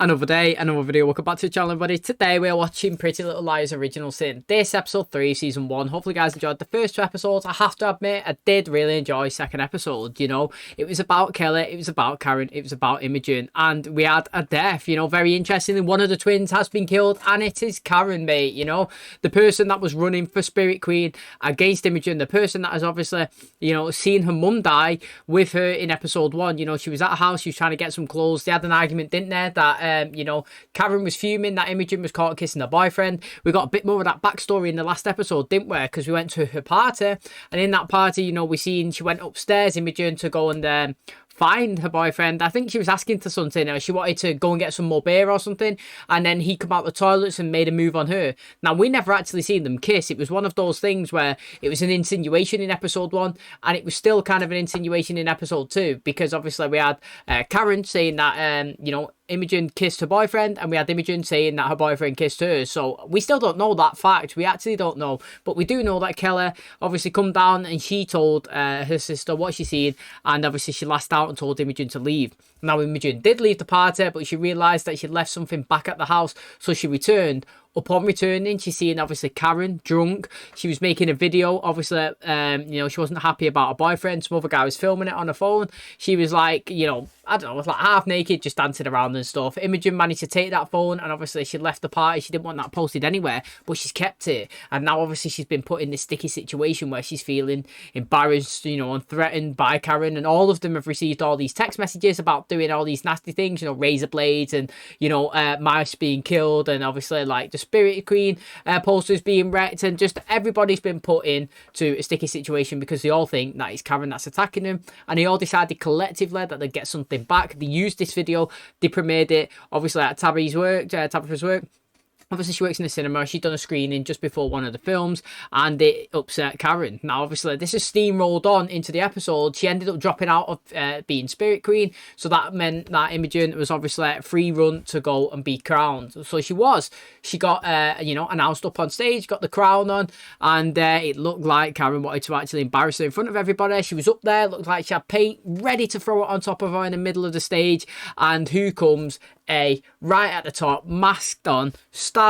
Another day, another video. Welcome back to the channel, everybody. Today we are watching Pretty Little Liars Original Sin. This episode 3, season 1. Hopefully you guys enjoyed the first 2 episodes. I have to admit, I did really enjoy second episode. You know, it was about Kelly, it was about Karen, it was about Imogen, and we had a death. You know, very interestingly, one of the twins has been killed, and it is Karen, mate. You know, the person that was running for Spirit Queen against Imogen, the person that has obviously, you know, seen her mum die with her in episode 1. You know, she was at a house, she was trying to get some clothes. They had an argument, didn't they? That you know, Karen was fuming that Imogen was caught kissing her boyfriend. We got a bit more of that backstory in the last episode, didn't we? Because we went to her party, and in that party, you know, we seen she went upstairs, Imogen, to go and find her boyfriend. I think she was asking for something, or she wanted to go and get some more beer or something, and then he come out the toilets and made a move on her. Now, we never actually seen them kiss. It was one of those things where it was an insinuation in episode 1, and it was still kind of an insinuation in episode 2, because obviously we had Karen saying that, you know, Imogen kissed her boyfriend, and we had Imogen saying that her boyfriend kissed her. So we still don't know that fact. We actually don't know, but we do know that Kelly obviously come down and she told her sister what she seen, and obviously she lashed out and told Imogen to leave. Now, Imogen did leave the party, but she realised that she'd left something back at the house, so she returned. Upon returning, she's seeing obviously Karen drunk. She was making a video. Obviously, you know, she wasn't happy about her boyfriend. Some other guy was filming it on her phone. She was like, you know, I don't know, it was like half naked, just dancing around and stuff. Imogen managed to take that phone, and obviously she left the party. She didn't want that posted anywhere, but she's kept it. And now obviously she's been put in this sticky situation where she's feeling embarrassed, you know, and threatened by Karen. And all of them have received all these text messages about doing all these nasty things, you know, razor blades and, you know, mice being killed, and obviously like the Spirit Queen posters being wrecked, and just everybody's been put into a sticky situation because they all think that it's Karen that's attacking them, and they all decided collectively that they'd get something back. They used this video, they premiered it obviously at Tabitha's work. Obviously, she works in the cinema. She'd done a screening just before one of the films, and it upset Karen. Now, obviously, this is steamrolled on into the episode. She ended up dropping out of being Spirit Queen, so that meant that Imogen was obviously a free run to go and be crowned. So she got, you know, announced up on stage, got the crown on, and it looked like Karen wanted to actually embarrass her in front of everybody. She was up there, looked like she had paint ready to throw it on top of her in the middle of the stage, and who comes? Right at the top, masked on, stab.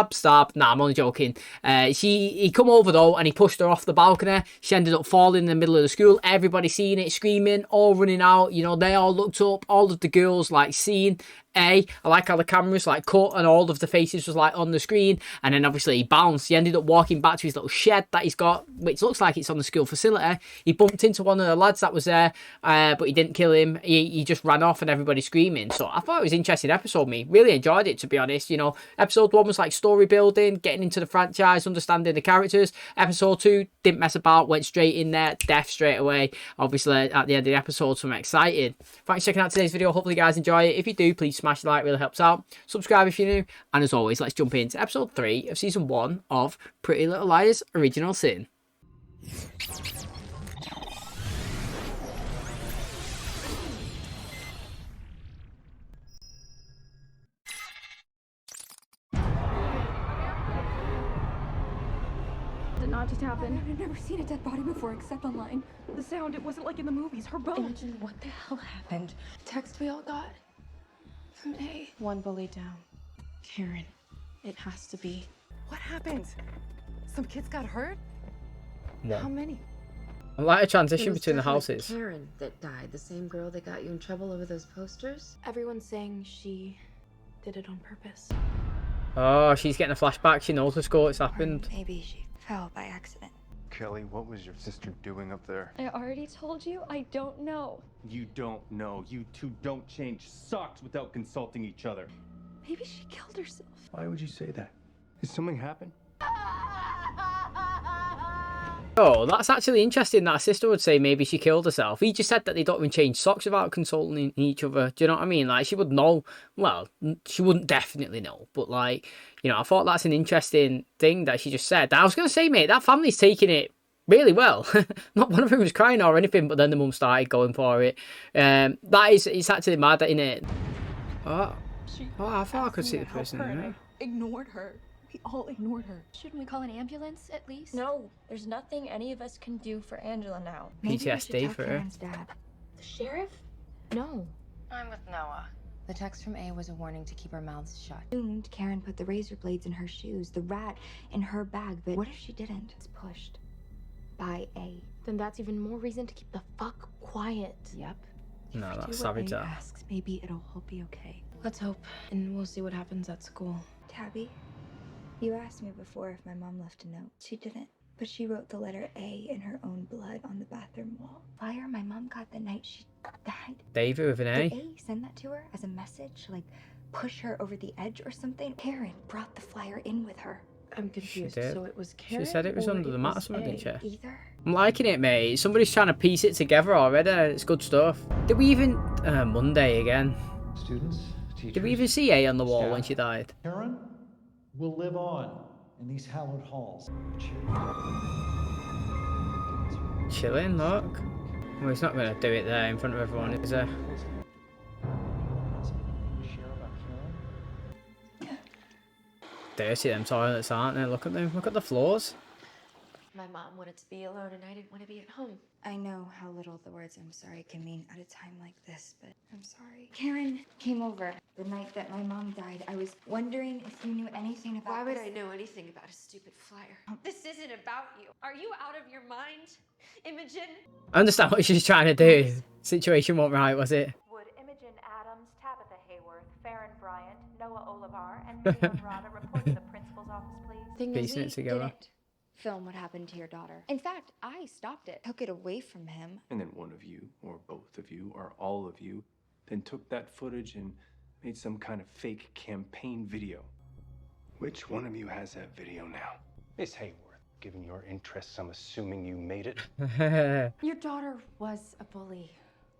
Nah, I'm only joking. He come over though, and he pushed her off the balcony. She ended up falling in the middle of the school. Everybody seeing it, screaming, all running out. You know, they all looked up. All of the girls like seeing. I like how the cameras like cut and all of the faces was like on the screen, and then obviously he bounced. He ended up walking back to his little shed that he's got, which looks like it's on the school facility. He bumped into one of the lads that was there, but he didn't kill him. He just ran off, and everybody screaming. So I thought it was an interesting episode. Me really enjoyed it, to be honest. You know, episode 1 was like story building, getting into the franchise, understanding the characters. Episode 2 didn't mess about, went straight in there, death straight away. Obviously at the end of the episode, so I'm excited. Thanks for checking out today's video. Hopefully you guys enjoy it. If you do, please smash the like, really helps out. Subscribe if you're new, and as always, let's jump into episode 3 of season 1 of Pretty Little Liars Original Sin. Did not just happen. I've never seen a dead body before except online. The sound, it wasn't like in the movies. Her bone. Imogen, what the hell happened? Text we all got from A. One bully down. Karen, it has to be. What happened? Some kids got hurt? What? How many? I like a It transition was between the definitely houses. Karen that died, the same girl that got you in trouble over those posters. Everyone's saying she did it on purpose. Oh, she's getting a flashback. She knows the score. It's happened. Or maybe she fell by accident. Kelly, what was your sister doing up there? I already told you, I don't know. You don't know. You two don't change socks without consulting each other. Maybe she killed herself. Why would you say that? Did something happen? Oh, that's actually interesting that a sister would say maybe she killed herself. He just said that they don't even change socks without consulting each other. Do you know what I mean? Like, she would know. Well, she wouldn't definitely know. But, like, you know, I thought that's an interesting thing that she just said. I was going to say, mate, that family's taking it really well. Not one of them was crying or anything, but then the mum started going for it. It's actually mad, isn't it? Oh, I thought I could see the person in there. Ignored her. We all ignored her. Shouldn't we call an ambulance at least? No, there's nothing any of us can do for Angela now. PTSD for her. Dad. The sheriff? No. I'm with Noah. The text from A was a warning to keep our mouths shut. Assumed Karen put the razor blades in her shoes, the rat in her bag, but what if she didn't? It's pushed by A. Then that's even more reason to keep the fuck quiet. Yep. No, If we that's do what savage. A That. asks, maybe it'll all be okay. Let's hope, and we'll see what happens at school. Tabby, you asked me before if my mom left a note. She didn't, but she wrote the letter A in her own blood on the bathroom wall. Flyer my mom got the night she died. Davey with an Did A. A send that to her as a message, like push her over the edge or something? Karen brought the flyer in with her. I'm confused. did. So it was Karen. She said it was or under the mat or was something, A? didn't she? Either. I'm liking it, mate. Somebody's trying to piece it together already. It's good stuff. Did we even... Monday again. Students, teachers, Did we even see A on the wall when staff. she died? Karen will live on in these hallowed halls. Chilling, look. Well, he's not going to do it there in front of everyone, is he? Dirty, them toilets, aren't they? Look at them. Look at the floors. My mom wanted to be alone and I didn't want to be at home. I know how little the words I'm sorry can mean at a time like this, but I'm sorry. Karen came over the night that my mom died. I was wondering if you knew anything about Why would this. I know anything about a stupid flyer? This isn't about you. Are you out of your mind, Imogen? I understand what she's trying to do. Situation wasn't right, was it? Would Imogen Adams, Tabitha Hayworth, Farron Bryant, Noah Olivar, and Miriam Rada report to the principal's office, please? Thing is, Piecing we it together. didn't film what happened to your daughter. In fact, I stopped it, took it away from him. And then one of you, or both of you, or all of you, then took that footage and made some kind of fake campaign video. Which one of you has that video now? Miss Hayworth, given your interests, I'm assuming you made it. Your daughter was a bully.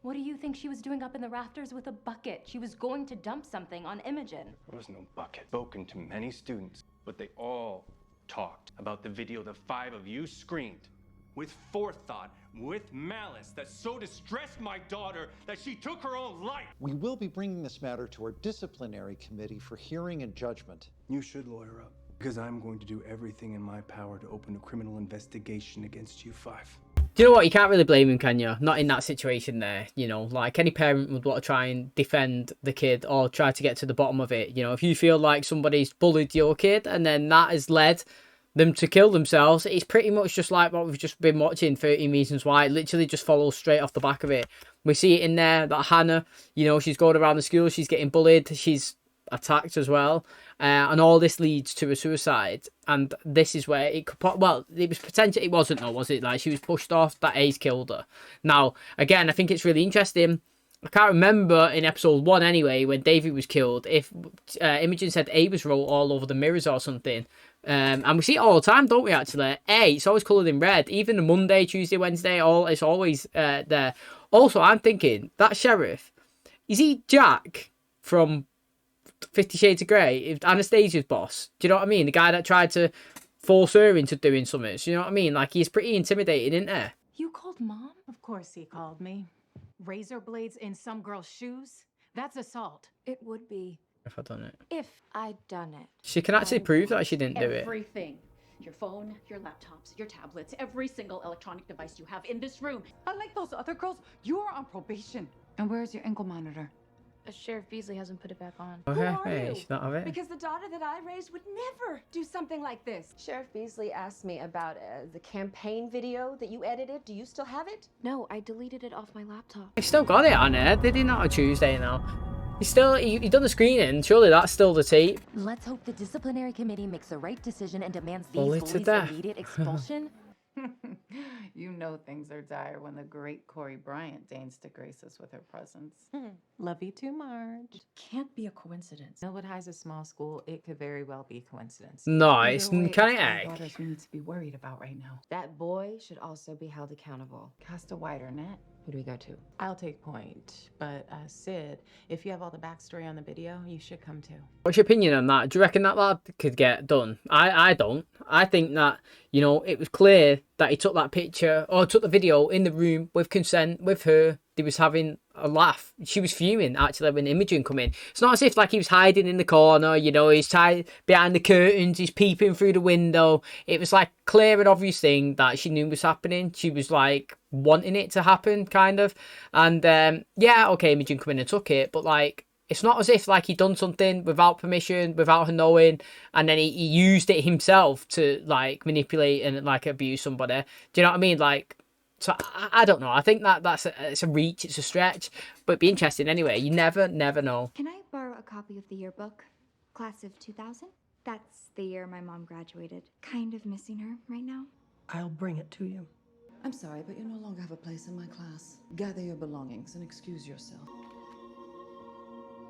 What do you think she was doing up in the rafters with a bucket? She was going to dump something on Imogen. There was no bucket. Spoken to many students, But they all talked about the video the 5 of you screened. With forethought, with malice, that so distressed my daughter that she took her own life. We will be bringing this matter to our disciplinary committee for hearing and judgment. You should lawyer up, because I'm going to do everything in my power to open a criminal investigation against you 5. Do you know what? You can't really blame him, can you? Not in that situation there. You know, like any parent would want to try and defend the kid or try to get to the bottom of it. You know, if you feel like somebody's bullied your kid and then that has led them to kill themselves, it's pretty much just like what we've just been watching, 13 Reasons Why. It literally just follows straight off the back of it. We see it in there that Hannah, you know, she's going around the school, she's getting bullied, she's attacked as well, and all this leads to a suicide. And this is where it could well, it was potential. It wasn't though, was it? Like, she was pushed off, that A's killed her. Now again, I think it's really interesting. I can't remember in episode 1 anyway, when David was killed, if Imogen said A was wrote all over the mirrors or something. And we see it all the time, don't we, actually? A, it's always coloured in red. Even the Monday, Tuesday, Wednesday, it's always there. Also, I'm thinking, that sheriff, is he Jack from 50 Shades of Grey? Anastasia's boss? Do you know what I mean? The guy that tried to force her into doing something. So you know what I mean? Like, he's pretty intimidating, isn't he? You called Mom? Of course he called me. Razor blades in some girl's shoes? That's assault. It would be If I'd done it. if I'd done it. She can actually prove that she didn't do it. Everything. Your phone, your laptops, your tablets, every single electronic device you have in this room. Unlike those other girls, you are on probation. And where's your ankle monitor? Sheriff Beasley hasn't put it back on. Okay, are hey, you? she don't have it. Because the daughter that I raised would never do something like this. Sheriff Beasley asked me about the campaign video that you edited. Do you still have it? No, I deleted it off my laptop. He's still got it on there. Did he not? On Tuesday now. He's still, he done the screening. Surely that's still the tape. Let's hope the disciplinary committee makes the right decision and demands these Bullied to bullies' death. immediate expulsion. You know things are dire when the great Corey Bryant deigns to grace us with her presence. Love you too, Marge. Can't be a coincidence. Millwood High's a small school. It could very well be a coincidence. No, it's Either way, kind of our egg. daughters we need to be worried about right now. That boy should also be held accountable. Cast a wider net. Who do we go to? I'll take point. But Sid, if you have all the backstory on the video, you should come too. What's your opinion on that? Do you reckon that lad could get done? I don't. I think that, you know, it was clear that he took that picture or took the video in the room with consent with her. They was having a laugh. She was fuming actually when Imogen come in. It's not as if like he was hiding in the corner, you know, he's tied behind the curtains, he's peeping through the window. It was like clear and obvious thing that she knew was happening. She was like wanting it to happen, kind of. And yeah, okay, Imogen come in and took it, but like It's not as if like he done something without permission, without her knowing, and then he used it himself to like manipulate and like abuse somebody. Do you know what I mean? Like, so I don't know. I think it's a reach, it's a stretch, but it'd be interesting anyway. You never know. Can I borrow a copy of the yearbook? Class of 2000? That's the year my mom graduated. Kind of missing her right now. I'll bring it to you. I'm sorry, but you no longer have a place in my class. Gather your belongings and excuse yourself.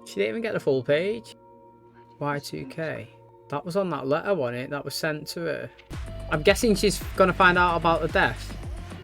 She didn't even get the full page. Y2K. That was on that letter, wasn't it? That was sent to her. I'm guessing she's gonna find out about the death.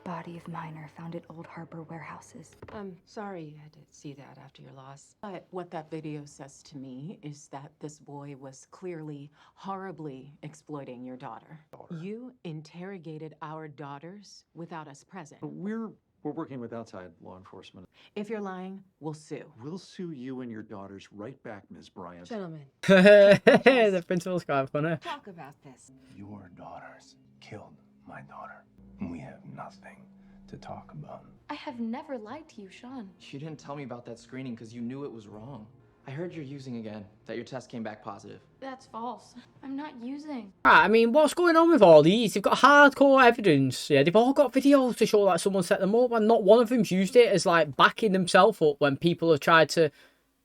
Body of minor found at Old Harbor warehouses. I'm sorry you had to see that after your loss. But what that video says to me is that this boy was clearly horribly exploiting your daughter. You interrogated our daughters without us present. We're working with outside law enforcement. If you're lying, we'll sue. We'll sue you and your daughters right back, Ms. Bryant. Gentlemen. The principal's quite funny. Talk about this. Your daughters killed my daughter. We have nothing to talk about. I have never lied to you, Sean. You didn't tell me about that screening because you knew it was wrong. I heard you're using again, that your test came back positive. That's false. I'm not using. Right, I mean, what's going on with all these? They've got hardcore evidence. Yeah, they've all got videos to show that someone set them up, and not one of them's used it as like backing themselves up when people have tried to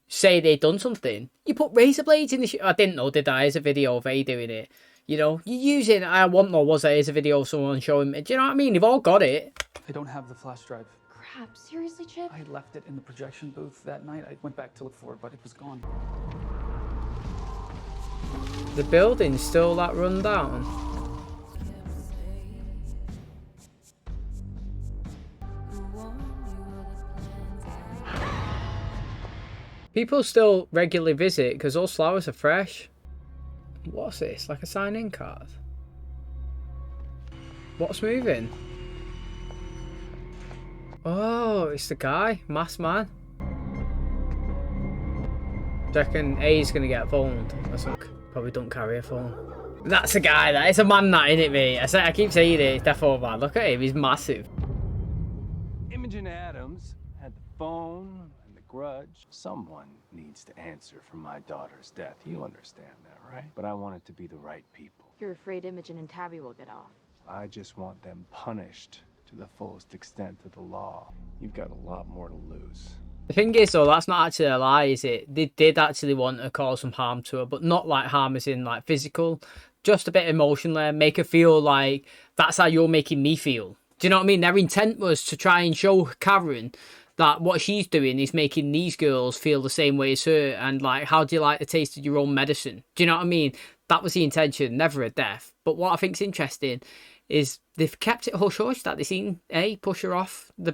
say they've done something. You put razor blades in the I didn't know, did I? There's a video of A doing it. You know, you're using, I want more, was there? Here's a video of someone showing me. Do you know what I mean? They've all got it. I don't have the flash drive. Crap, seriously, Chip? I had left it in the projection booth that night. I went back to look for it, but it was gone. The building's still that run down. People still regularly visit because those flowers are fresh. What's this? Like a sign-in card? What's moving? Oh, it's the guy. Masked man. Do you reckon A's gonna get phoned? Probably don't carry a phone. That's a guy. That is a man, that, isn't it, mate? I keep saying it. It's definitely a man. Look at him. He's massive. Imogen Adams had the phone and the grudge. Someone needs to answer for my daughter's death. You understand that, right? But I want it to be the right people. You're afraid Imogen and Tabby will get off. I just want them punished to the fullest extent of the law. You've got a lot more to lose. The thing is, though, that's not actually a lie, is it? They did actually want to cause some harm to her, but not like harm as in like physical. Just a bit emotional, make her feel like that's how you're making me feel. Do you know what I mean? Their intent was to try and show Karen that what she's doing is making these girls feel the same way as her, and like, how do you like the taste of your own medicine? Do you know what I mean? That was the intention, never a death. But what I think's interesting is they've kept it hush hush that they seen push her off the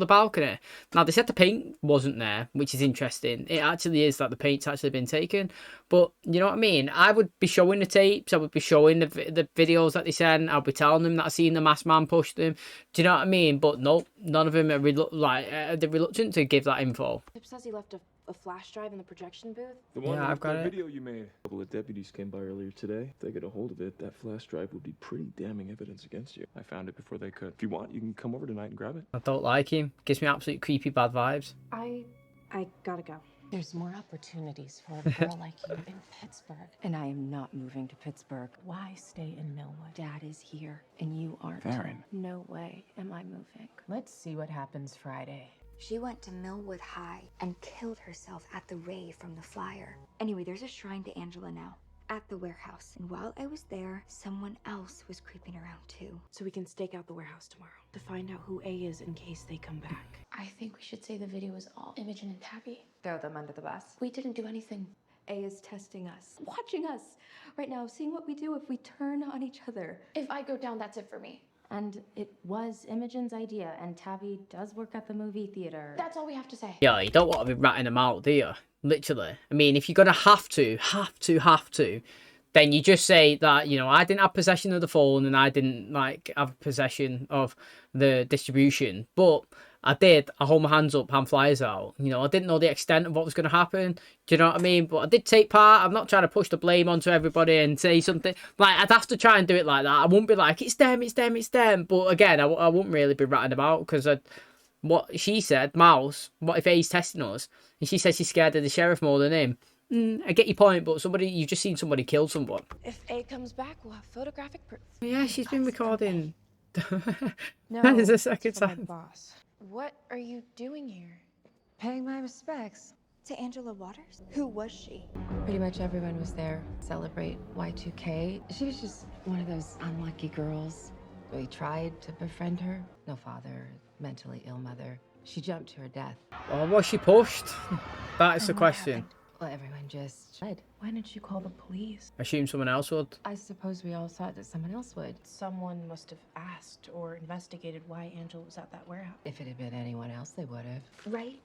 balcony. Now they said the paint wasn't there, which is interesting. It actually is that the paint's actually been taken. But you know what I mean? I would be showing the tapes. I would be showing the videos that they sent. I'll be telling them that I seen the masked man push them. Do you know what I mean? But no, none of them are they're reluctant to give that info. Chip says he left a flash drive in the projection booth. The one I've with got the it. video you made. A couple of deputies came by earlier today. If they get a hold of it, that flash drive would be pretty damning evidence against you. I found it before they could. If you want, you can come over tonight and grab it. I don't like him. Gives me absolute creepy bad vibes. I gotta go. There's more opportunities for a girl like you in Pittsburgh. And I am not moving to Pittsburgh. Why stay in Millwood? Dad is here, and you aren't. Farron. No way am I moving. Let's see what happens Friday. She went to Millwood High and killed herself at the rave from the flyer. Anyway, there's a shrine to Angela now at the warehouse. And while I was there, someone else was creeping around too. So we can stake out the warehouse tomorrow to find out who A is in case they come back. I think we should say the video is all Imogen and Tabby. Throw them under the bus. We didn't do anything. A is testing us, watching us right now, seeing what we do if we turn on each other. If I go down, that's it for me. And it was Imogen's idea, and Tabby does work at the movie theater. That's all we have to say. Yeah, you don't want to be ratting them out, do you? Literally. I mean, if you're going to have to, then you just say that, you know, I didn't have possession of the phone and I didn't, like, have possession of the distribution. But I did. I hold my hands up, hand flyers out. You know, I didn't know the extent of what was going to happen. Do you know what I mean? But I did take part. I'm not trying to push the blame onto everybody and say something. Like, I'd have to try and do it like that. I wouldn't be like, it's them. But again, I wouldn't really be ratting them out because what she said, Mouse, what if A's testing us? And she said she's scared of the sheriff more than him. I get your point, but you've just seen somebody kill someone. If A comes back, we'll have photographic proof. Yeah, she's been recording. No, That is the second it's for my time. boss. What are you doing here? Paying my respects. To Angela Waters? Who was she? Pretty much everyone was there. Celebrate Y2K. She was just one of those unlucky girls. We tried to befriend her. No father, mentally ill mother. She jumped to her death. Or was she pushed? That is the And what question. happened? Well, everyone just fled. Why didn't you call the police? Assume someone else would. I suppose we all thought that someone else would. Someone must have asked or investigated why Angela was at that warehouse. If it had been anyone else, they would have. Right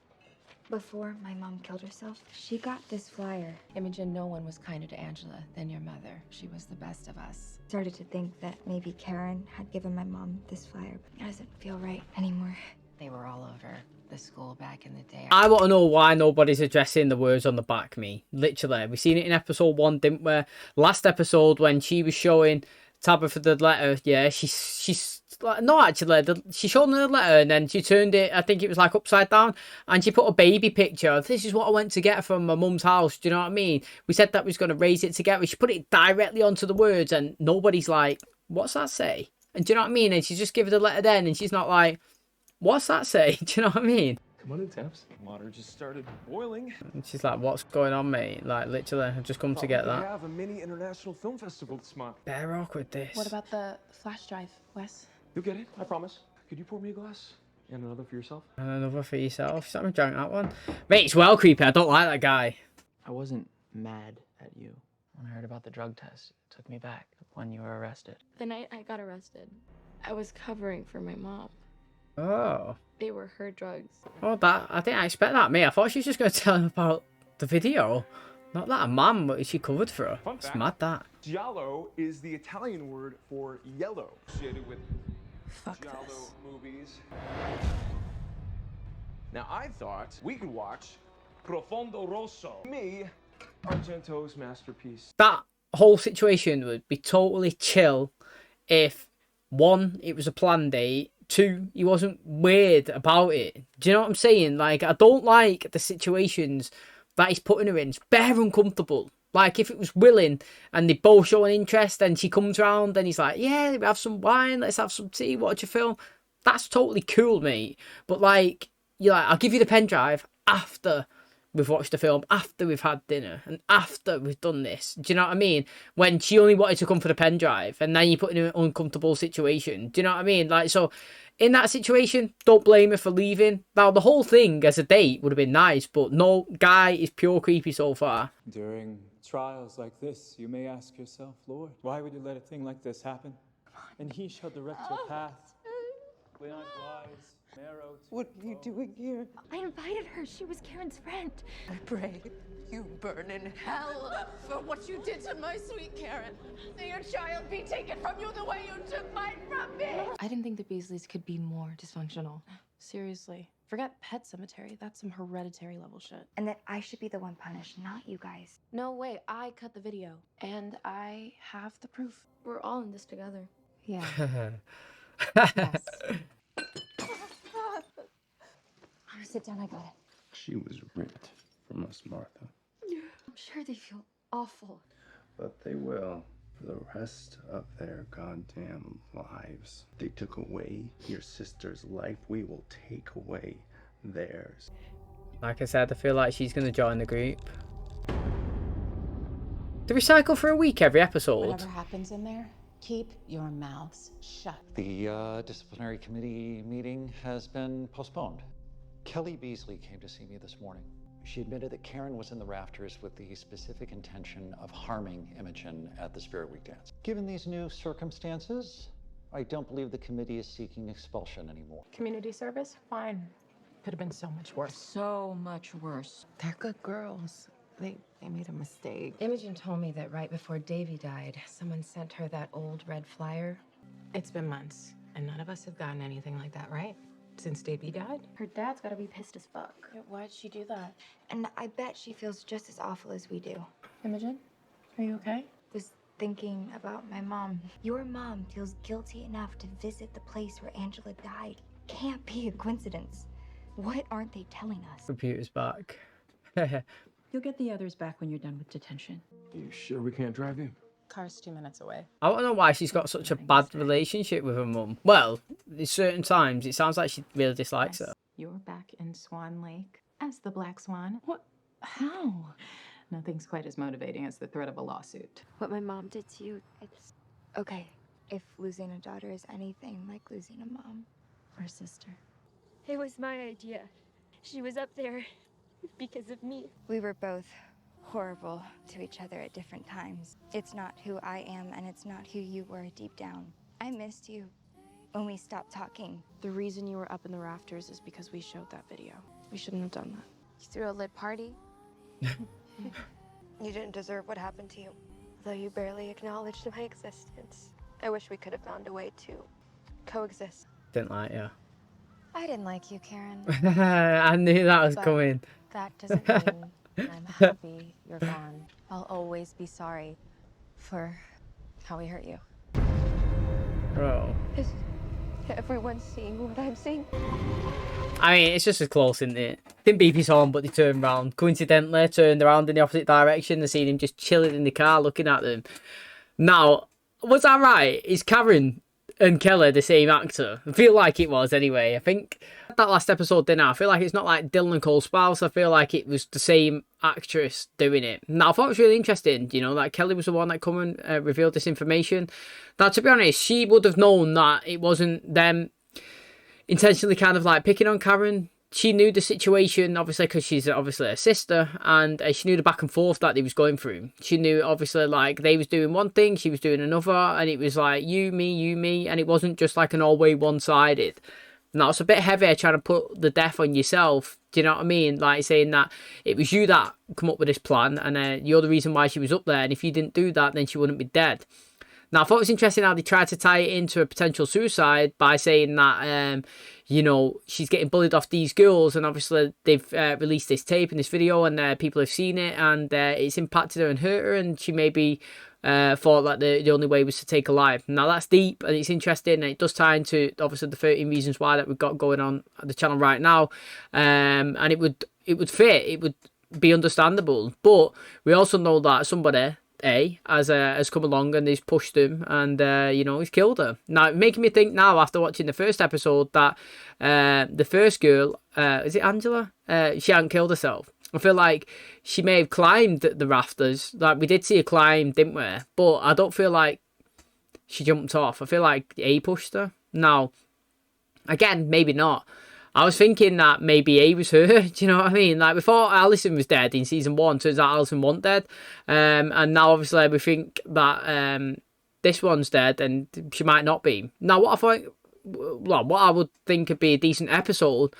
before my mom killed herself, she got this flyer. Imogen, no one was kinder to Angela than your mother. She was the best of us. Started to think that maybe Karen had given my mom this flyer, but it doesn't feel right anymore. They were all over the school back in the day. I want to know why nobody's addressing the words on the back, me. Literally. We seen it in episode 1, didn't we? Last episode, when she was showing Tabitha the letter, yeah, she's no, actually, she showed her the letter and then she turned it, I think it was like upside down, and she put a baby picture. This is what I went to get from my mum's house. Do you know what I mean? We said that we was going to raise it together. She put it directly onto the words and nobody's like, what's that say? And do you know what I mean? And she's just given the letter then and she's not like, what's that say? Do you know what I mean? Come on in, Taps. Water just started boiling. And she's like, what's going on, mate? Like, literally, I've just come to get We that. have a mini international film festival this month. Bear awkward, this. What about the flash drive, Wes? You'll get it, I promise. Could you pour me a glass? And another for yourself? And another for yourself. Something drank that one. Mate, it's well creepy. I don't like that guy. I wasn't mad at you when I heard about the drug test. It took me back when you were arrested. The night I got arrested, I was covering for my mom. Oh. They were her drugs. Oh, that, I didn't expect that, mate. I thought she was just going to tell him about the video. Not that a man, but she covered for her. Fun It's fact, mad, that. Giallo is the Italian word for yellow, associated with Fuck Giallo this. movies. Now, I thought we could watch Profondo Rosso, me, Argento's masterpiece. That whole situation would be totally chill if, 1, it was a planned date, 2, he wasn't weird about it. Do you know what I'm saying? Like, I don't like the situations that he's putting her in. It's bare uncomfortable. Like, if it was willing and they both show an interest and she comes round and he's like, yeah, we have some wine, let's have some tea, watch a film. That's totally cool, mate. But, like, you're like, I'll give you the pen drive after we've watched the film, after we've had dinner, and after we've done this. Do you know what I mean? When she only wanted to come for the pen drive, and then you put in an uncomfortable situation. Do you know what I mean? Like, so, in that situation, don't blame her for leaving. Now, the whole thing as a date would have been nice, but no, guy is pure creepy so far. During trials like this, you may ask yourself, Lord, why would you let a thing like this happen? And he shall direct your path. Leon Wise. What are you doing here? I invited her. She was Karen's friend. I pray you burn in hell for what you did to my sweet Karen. May your child be taken from you the way you took mine from me. I didn't think the Beasleys could be more dysfunctional. Seriously. Forget Pet Cemetery. That's some hereditary level shit. And that I should be the one punished, not you guys. No way. I cut the video. And I have the proof. We're all in this together. Yeah. Yes. Sit down, I got it. She was ripped from us, Martha. I'm sure they feel awful. But they will for the rest of their goddamn lives. They took away your sister's life. We will take away theirs. Like I said, I feel like she's going to join the group. Do we cycle for a week every episode? Whatever happens in there, keep your mouths shut. The disciplinary committee meeting has been postponed. Kelly Beasley came to see me this morning. She admitted that Karen was in the rafters with the specific intention of harming Imogen at the Spirit Week dance. Given these new circumstances, I don't believe the committee is seeking expulsion anymore. Community service? Fine. Could have been so much worse. So much worse. They're good girls. They made a mistake. Imogen told me that right before Davy died, someone sent her that old red flyer. It's been months, and none of us have gotten anything like that, right? Since Davy died? Her dad's gotta be pissed as fuck. Why'd she do that? And I bet she feels just as awful as we do. Imogen, are you okay? Was thinking about my mom. Your mom feels guilty enough to visit the place where Angela died. can't be a coincidence. What aren't they telling us? Computer's back. You'll get the others back when you're done with detention. You sure we can't drive in? Car's 2 minutes away. I don't know why she's got such a bad relationship with her mum. Well, at certain times, it sounds like she really dislikes her. You're back in Swan Lake as the Black Swan. What? How? Nothing's quite as motivating as the threat of a lawsuit. What my mom did to you, it's okay. If losing a daughter is anything like losing a mom. Or sister. It was my idea. She was up there because of me. We were both horrible to each other at different times. It's not who I am, and it's not who you were deep down. I missed you when we stopped talking. The reason you were up in the rafters is because we showed that video. We shouldn't have done that. You threw a lit party. You didn't deserve what happened to you. Though you barely acknowledged my existence. I wish we could have found a way to coexist. Didn't like you. I didn't like you, Karen. I knew that was But coming. That doesn't mean I'm happy you're gone. I'll always be sorry for how we hurt you. Bro. Is everyone seeing what I'm seeing? I mean, it's just as close, isn't it? Didn't beep his horn, but they turned round. Coincidentally, turned around in the opposite direction and seen him just chilling in the car looking at them. Now, was that right? Is Karen and Kelly the same actor? I feel like it was anyway. I think that last episode, didn't I? I feel like it's not like Dylan and Cole's spouse. I feel like it was the same actress doing it. Now, I thought it was really interesting, you know, that Kelly was the one that come and revealed this information. Now, to be honest, she would have known that it wasn't them intentionally kind of like picking on Karen. She knew the situation, obviously, because she's obviously a sister, and she knew the back and forth that they was going through. She knew, obviously, like, they was doing one thing, she was doing another, and it was like, you, me, and it wasn't just like an all-way one-sided. Now, it's a bit heavier trying to put the death on yourself, do you know what I mean? Like, saying that it was you that come up with this plan, and you're the reason why she was up there, and if you didn't do that, then she wouldn't be dead. Now, I thought it was interesting how they tried to tie it into a potential suicide by saying that, you know, she's getting bullied off these girls, and obviously they've released this tape and this video, and people have seen it, and it's impacted her and hurt her, and she maybe thought that the only way was to take her life. Now, that's deep, and it's interesting, and it does tie into, obviously, the 13 Reasons Why that we've got going on at the channel right now, and it would fit, it would be understandable, but we also know that somebody has come along and he's pushed him, and you know, he's killed her. Now, making me think now, after watching the first episode, that the first girl, is it Angela? She hadn't killed herself. I feel like she may have climbed the rafters. Like, we did see her climb, didn't we? But I don't feel like she jumped off. I feel like A pushed her. Now, again, maybe not. I was thinking that maybe A was her, do you know what I mean? Like, we thought Alison was dead in season 1, turns out Alison wasn't dead. And now, obviously, we think that this one's dead, and she might not be. Now, what I would think would be a decent episode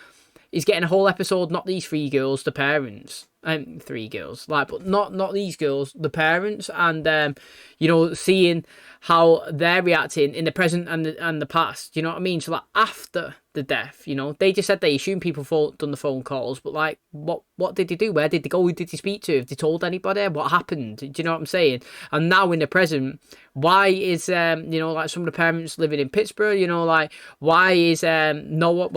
is getting a whole episode, not these 3 girls, the parents. 3 girls, like, but not these girls, the parents, and you know, seeing how they're reacting in the present and the past, you know what I mean? So, like, after the death, you know, they just said they assume people done the phone calls, but, like, what did they do? Where did they go? Who did they speak to? Have they told anybody what happened? Do you know what I'm saying? And now in the present, why is you know, like, some of the parents living in Pittsburgh, you know, like, why is Noah,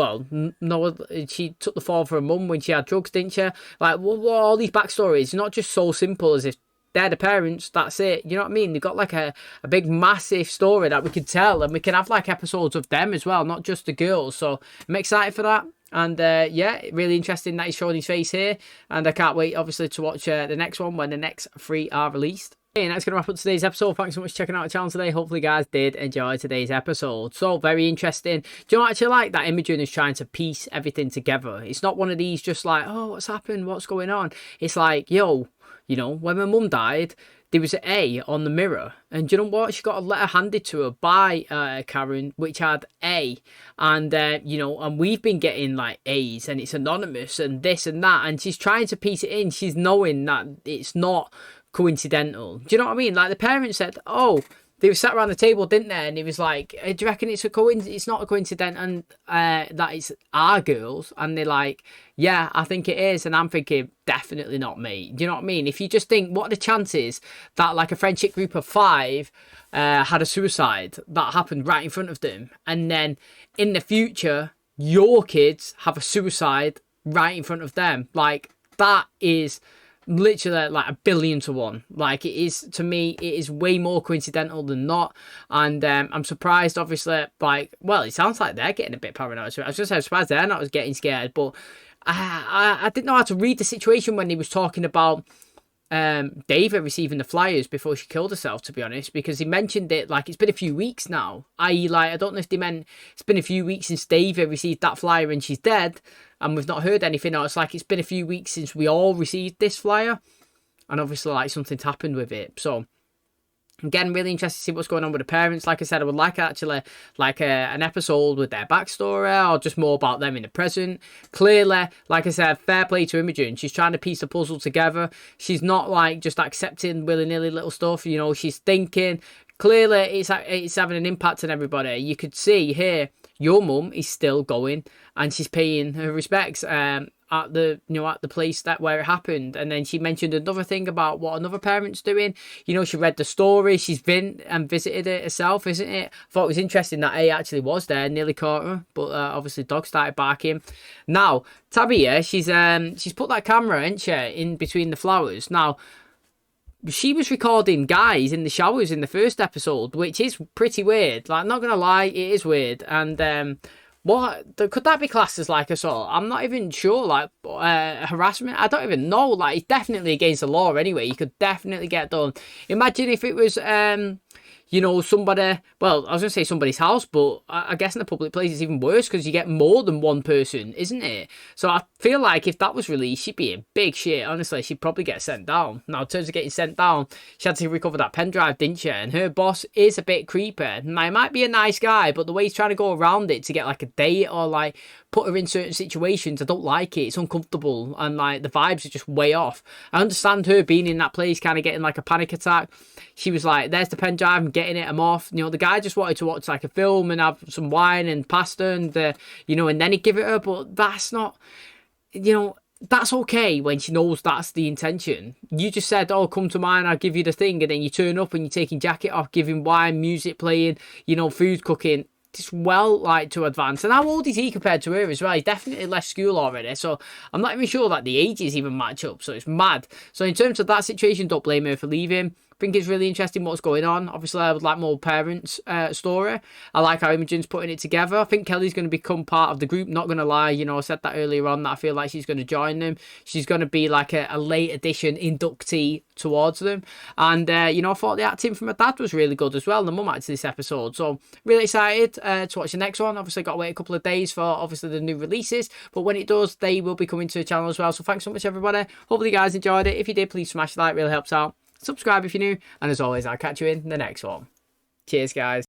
she took the fall for her mum when she had drugs, didn't she? Like, what all these backstories, not just so simple as if they're the parents, that's it, you know what I mean? They've got like a big massive story that we could tell, and we can have like episodes of them as well, not just the girls. So I'm excited for that, and yeah, really interesting that he's showing his face here, and I can't wait obviously to watch the next one when the next 3 are released. And that's going to wrap up today's episode. Thanks so much for checking out the channel today. Hopefully you guys did enjoy today's episode. So, very interesting. Do you know what I actually like? That Imogen is trying to piece everything together. It's not one of these just like, oh, what's happened? What's going on? It's like, yo, you know, when my mum died, there was an A on the mirror. And do you know what? She got a letter handed to her by Karen, which had A. And, you know, and we've been getting like A's, and it's anonymous and this and that. And she's trying to piece it in. She's knowing that it's not coincidental. Do you know what I mean? Like, the parents said, oh, they were sat around the table, didn't they? And he was like, do you reckon it's it's not a coincidence, and that it's our girls? And they're like, yeah, I think it is. And I'm thinking, definitely not me. Do you know what I mean? If you just think, what are the chances that like a friendship group of 5 had a suicide that happened right in front of them, and then in the future your kids have a suicide right in front of them. Like, that is literally like 1,000,000,000 to 1. Like, it is, to me, it is way more coincidental than not. And I'm surprised, obviously, like, well, it sounds like they're getting a bit paranoid. So I was just surprised they're not getting scared. But I didn't know how to read the situation when he was talking about David receiving the flyers before she killed herself, to be honest, because he mentioned it like it's been a few weeks now, i.e. like, I don't know if they meant it's been a few weeks since David received that flyer and she's dead and we've not heard anything, or it's like it's been a few weeks since we all received this flyer and obviously like something's happened with it. So again, really interested to see what's going on with the parents. Like I said, I would like actually like an episode with their backstory or just more about them in the present. Clearly, like I said, fair play to Imogen. She's trying to piece the puzzle together. She's not like just accepting willy-nilly little stuff. You know, she's thinking. Clearly, it's having an impact on everybody. You could see here, your mum is still going and she's paying her respects at the place where it happened. And then she mentioned another thing about what another parent's doing. You know, she read the story, she's been and visited it herself, isn't it? I thought it was interesting that A actually was there, nearly caught her, but obviously dog started barking. Now Tabia, she's put that camera, ain't she, in between the flowers. Now she was recording guys in the showers in the first episode, which is pretty weird. Like, not gonna lie, it is weird. And could that be classed as like assault? I'm not even sure. Like harassment, I don't even know. Like, it's definitely against the law anyway. You could definitely get done. Imagine if it was you know, somebody, well, I was going to say somebody's house, but I guess in a public place it's even worse because you get more than one person, isn't it? So I feel like if that was released, she'd be in big shit. Honestly, she'd probably get sent down. Now, in terms of getting sent down, she had to recover that pen drive, didn't she? And her boss is a bit creepy. Now, he might be a nice guy, but the way he's trying to go around it to get like a date or like put her in certain situations, I don't like it. It's uncomfortable and like the vibes are just way off. I understand her being in that place, kind of getting like a panic attack. She was like, there's the pen drive, I'm getting it, I'm off. You know, the guy just wanted to watch like a film and have some wine and pasta and, you know, and then he'd give it her. But that's not, you know, that's okay when she knows that's the intention. You just said, oh, come to mine, I'll give you the thing. And then you turn up and you're taking jacket off, giving wine, music playing, you know, food cooking. It's well like to advance. And how old is he compared to her as well? He's definitely left school already, so I'm not even sure that the ages even match up, so it's mad. So in terms of that situation, don't blame her for leaving. I think it's really interesting what's going on. Obviously, I would like more parents' story. I like how Imogen's putting it together. I think Kelly's going to become part of the group, not going to lie. You know, I said that earlier on, that I feel like she's going to join them. She's going to be like a late edition inductee towards them. And, you know, I thought the acting from her dad was really good as well. The mum acted this episode. So, really excited to watch the next one. Obviously, got to wait a couple of days for, obviously, the new releases. But when it does, they will be coming to the channel as well. So, thanks so much, everybody. Hopefully, you guys enjoyed it. If you did, please smash the like. It really helps out. Subscribe if you're new, and as always, I'll catch you in the next one. Cheers, guys.